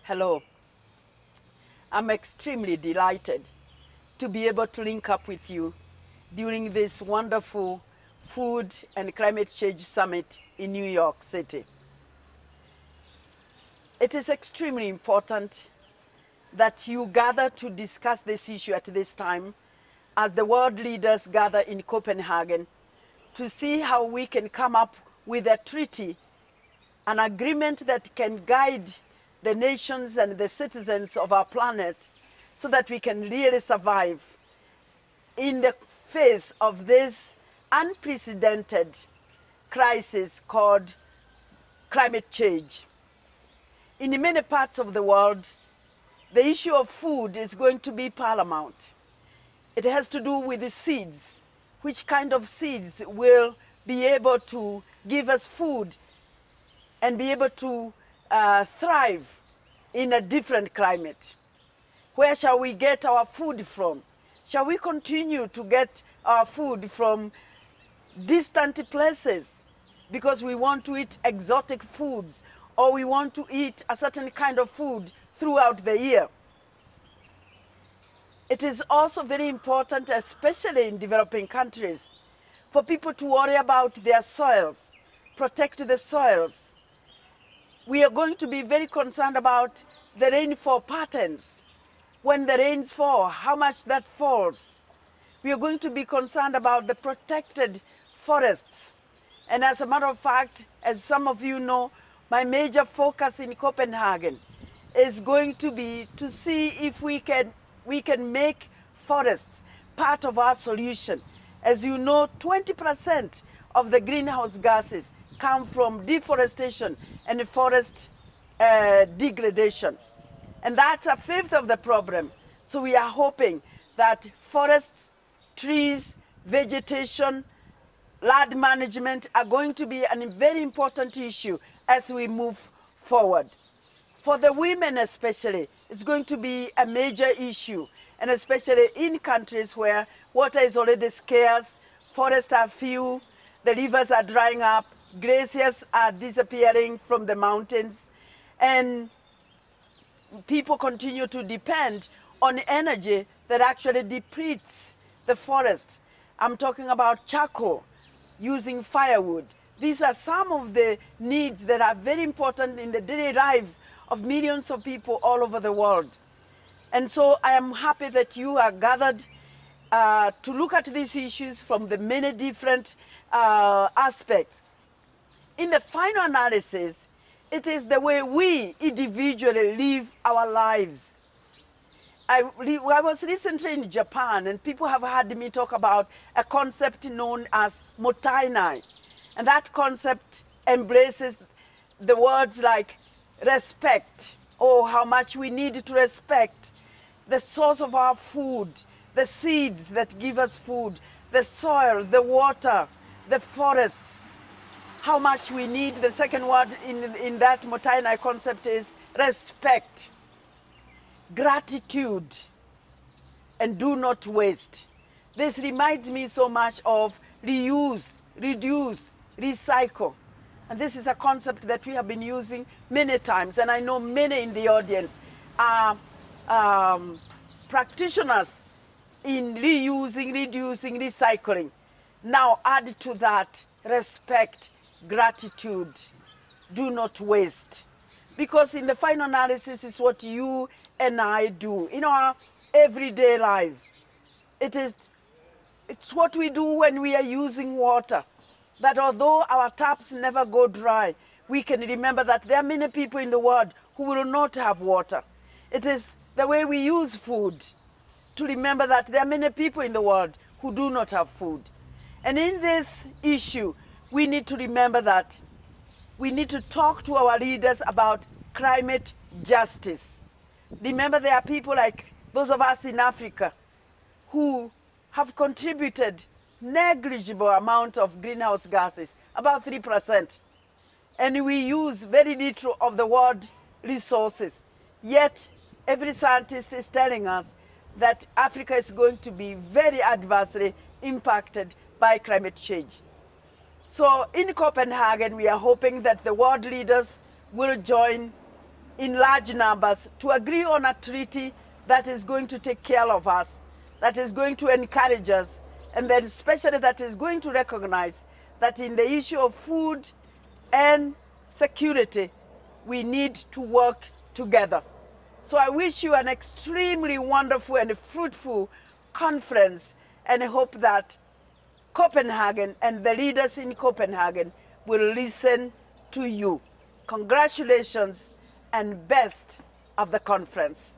Hello. I'm extremely delighted to be able to link up with you during this wonderful Food and Climate Change Summit in New York City. It is extremely important that you gather to discuss this issue at this time as the world leaders gather in Copenhagen to see how we can come up with a treaty, an agreement that can guide the nations and the citizens of our planet so that we can really survive in the face of this unprecedented crisis called climate change. In many parts of the world, the issue of food is going to be paramount. It has to do with the seeds. Which kind of seeds will be able to give us food and be able to thrive in a different climate? Where shall we get our food from? Shall we continue to get our food from distant places because we want to eat exotic foods, or we want to eat a certain kind of food throughout the year? It is also very important, especially in developing countries, for people to worry about their soils, protect the soils. We are going to be very concerned about the rainfall patterns. When the rains fall, how much that falls. We are going to be concerned about the protected forests. And as a matter of fact, as some of you know, my major focus in Copenhagen is going to be to see if we can make forests part of our solution. As you know, 20% of the greenhouse gases come from deforestation and forest degradation. And that's a fifth of the problem. So we are hoping that forests, trees, vegetation, land management are going to be a very important issue as we move forward. For the women especially, it's going to be a major issue, and especially in countries where water is already scarce, forests are few, the rivers are drying up, glaciers are disappearing from the mountains, and people continue to depend on energy that actually depletes the forest. I'm talking about charcoal, using firewood. These are some of the needs that are very important in the daily lives of millions of people all over the world. And so I am happy that you are gathered to look at these issues from the many different aspects. In the final analysis, it is the way we individually live our lives. I was recently in Japan, and people have heard me talk about a concept known as motainai. And that concept embraces the words like respect, or how much we need to respect the source of our food, the seeds that give us food, the soil, the water, the forests, how much we need. The second word in that motainai concept is respect, gratitude, and do not waste. This reminds me so much of reuse, reduce, recycle. And this is a concept that we have been using many times, and I know many in the audience are practitioners in reusing, reducing, recycling. Now add to that respect, gratitude, do not waste. Because in the final analysis, it's what you and I do in our everyday life. It's what we do when we are using water. That although our taps never go dry, we can remember that there are many people in the world who will not have water. It is the way we use food to remember that there are many people in the world who do not have food. And in this issue, we need to remember that we need to talk to our leaders about climate justice. Remember, there are people like those of us in Africa who have contributed negligible amount of greenhouse gases, about 3%. And we use very little of the world resources. Yet, every scientist is telling us that Africa is going to be very adversely impacted by climate change. So in Copenhagen, we are hoping that the world leaders will join in large numbers to agree on a treaty that is going to take care of us, that is going to encourage us, and then especially that is going to recognize that in the issue of food and security, we need to work together. So I wish you an extremely wonderful and fruitful conference, and I hope that Copenhagen and the leaders in Copenhagen will listen to you. Congratulations and best of the conference.